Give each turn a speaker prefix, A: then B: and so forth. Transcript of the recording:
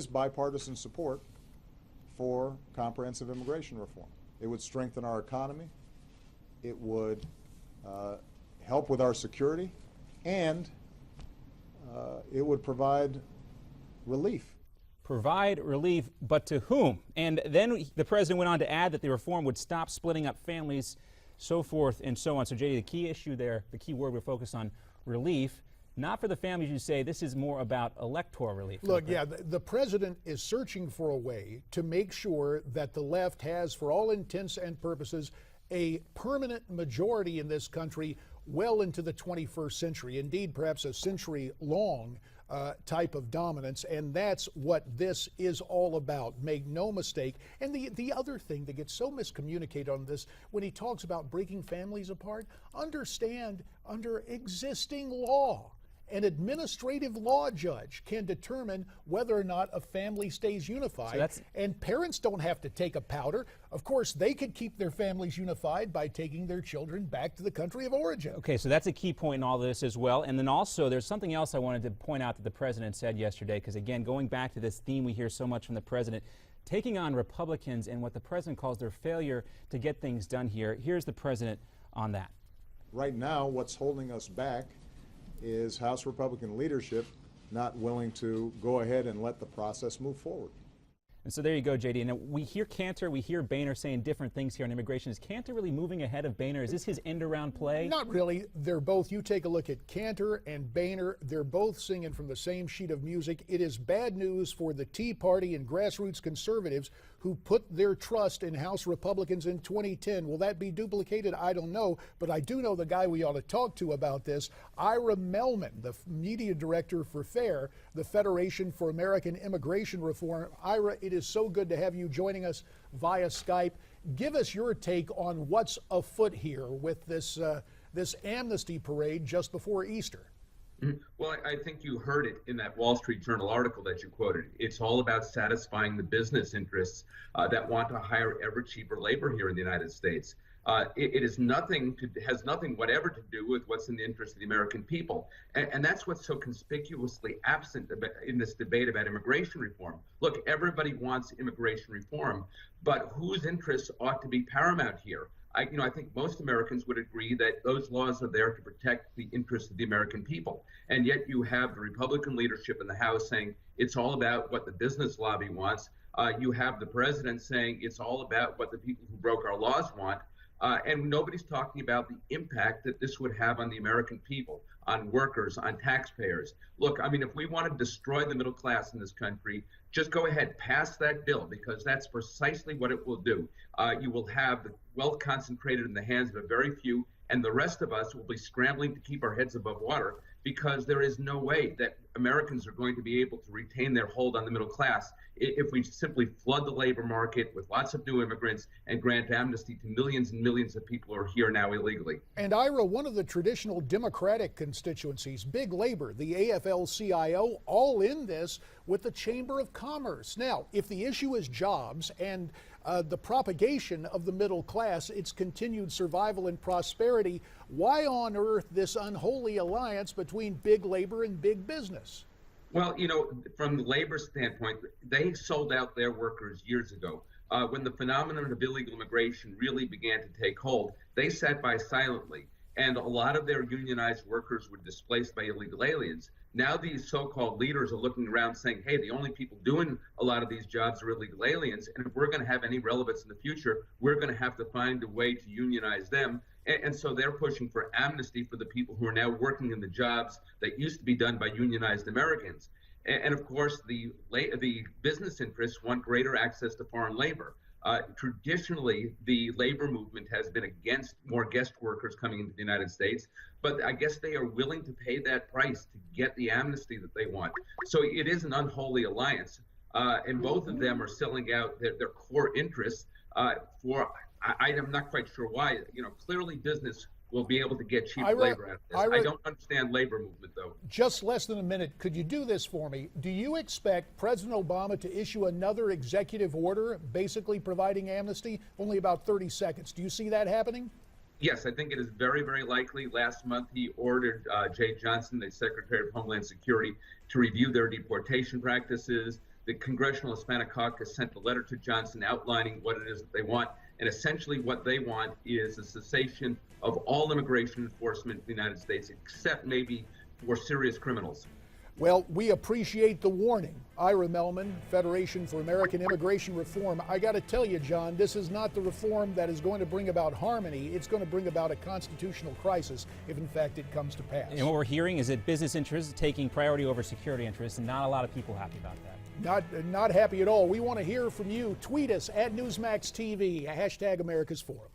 A: is bipartisan support for comprehensive immigration reform. It would strengthen our economy. It would help with our security, and it would provide relief.
B: Provide relief, but to whom? And then the president went on to add that the reform would stop splitting up families, so forth and so on. So, JD, the key issue there, the key word we're focused on, relief, not for the families you say. This is more about electoral relief.
C: Look, yeah, the president is searching for a way to make sure that the left has, for all intents and purposes, a permanent majority in this country well into the 21st century, indeed perhaps a century-long type of dominance, and that's what this is all about. Make no mistake. And the other thing that gets so miscommunicated on this, when he talks about breaking families apart, understand under existing law, an administrative law judge can determine whether or not a family stays unified. So and parents don't have to take a powder. Of course, they could keep their families unified by taking their children back to the country of origin.
B: Okay, so that's a key point in all this as well. And then also, there's something else I wanted to point out that the president said yesterday, because again, going back to this theme we hear so much from the president, taking on Republicans and what the president calls their failure to get things done here. Here's the president on that.
A: Right now, what's holding us back is House Republican leadership not willing to go ahead and let the process move forward.
B: And so there you go, JD. And we hear Cantor, we hear Boehner saying different things here on immigration. Is Cantor really moving ahead of Boehner? Is this his end-around play?
C: Not really. They're both, you take a look at Cantor and Boehner, they're both singing from the same sheet of music. It is bad news for the Tea Party and grassroots conservatives who put their trust in House Republicans in 2010. Will that be duplicated? I don't know, but I do know the guy we ought to talk to about this, Ira Mehlman, the media director for FAIR, the Federation for American Immigration Reform. Ira, it is so good to have you joining us via Skype. Give us your take on what's afoot here with this amnesty parade just before Easter.
D: Well, I think you heard it in that Wall Street Journal article that you quoted. It's all about satisfying the business interests that want to hire ever cheaper labor here in the United States. It has nothing whatever to do with what's in the interest of the American people. And that's what's so conspicuously absent in this debate about immigration reform. Look, everybody wants immigration reform, but whose interests ought to be paramount here? I think most Americans would agree that those laws are there to protect the interests of the American people. And yet you have the Republican leadership in the House saying it's all about what the business lobby wants. You have the president saying it's all about what the people who broke our laws want. And nobody's talking about the impact that this would have on the American people, on workers, on taxpayers. Look, I mean, if we want to destroy the middle class in this country, just go ahead, pass that bill, because that's precisely what it will do. You will have the wealth concentrated in the hands of a very few, and the rest of us will be scrambling to keep our heads above water, because there is no way that Americans are going to be able to retain their hold on the middle class if we simply flood the labor market with lots of new immigrants and grant amnesty to millions and millions of people who are here now illegally.
C: And Ira, one of the traditional Democratic constituencies, big labor, the AFL-CIO, all in this with the Chamber of Commerce. Now, if the issue is jobs and the propagation of the middle class, its continued survival and prosperity, why on earth this unholy alliance between big labor and big business?
D: Well, from the labor standpoint, they sold out their workers years ago. When the phenomenon of illegal immigration really began to take hold, they sat by silently, and a lot of their unionized workers were displaced by illegal aliens. Now these so-called leaders are looking around saying, hey, the only people doing a lot of these jobs are illegal aliens, and if we're going to have any relevance in the future, we're going to have to find a way to unionize them. And so they're pushing for amnesty for the people who are now working in the jobs that used to be done by unionized Americans. And of course, the business interests want greater access to foreign labor. Traditionally, the labor movement has been against more guest workers coming into the United States, but I guess they are willing to pay that price to get the amnesty that they want. So it is an unholy alliance, and both of them are selling out their core interests for, I'm not quite sure why. Clearly business will be able to get cheap labor out of this. I don't understand labor movement, though.
C: Just less than a minute. Could you do this for me? Do you expect President Obama to issue another executive order basically providing amnesty? Only about 30 seconds. Do you see that happening?
D: Yes, I think it is very, very likely. Last month, he ordered Jay Johnson, the Secretary of Homeland Security, to review their deportation practices. The Congressional Hispanic Caucus sent a letter to Johnson outlining what it is that they want. And essentially what they want is a cessation of all immigration enforcement in the United States, except maybe for serious criminals.
C: Well, we appreciate the warning. Ira Mehlman, Federation for American Immigration Reform. I got to tell you, John, this is not the reform that is going to bring about harmony. It's going to bring about a constitutional crisis if, in fact, it comes to pass.
B: And what we're hearing is that business interests taking priority over security interests, and not a lot of people happy about that.
C: Not happy at all. We want to hear from you. Tweet us at Newsmax TV, #America's Forum.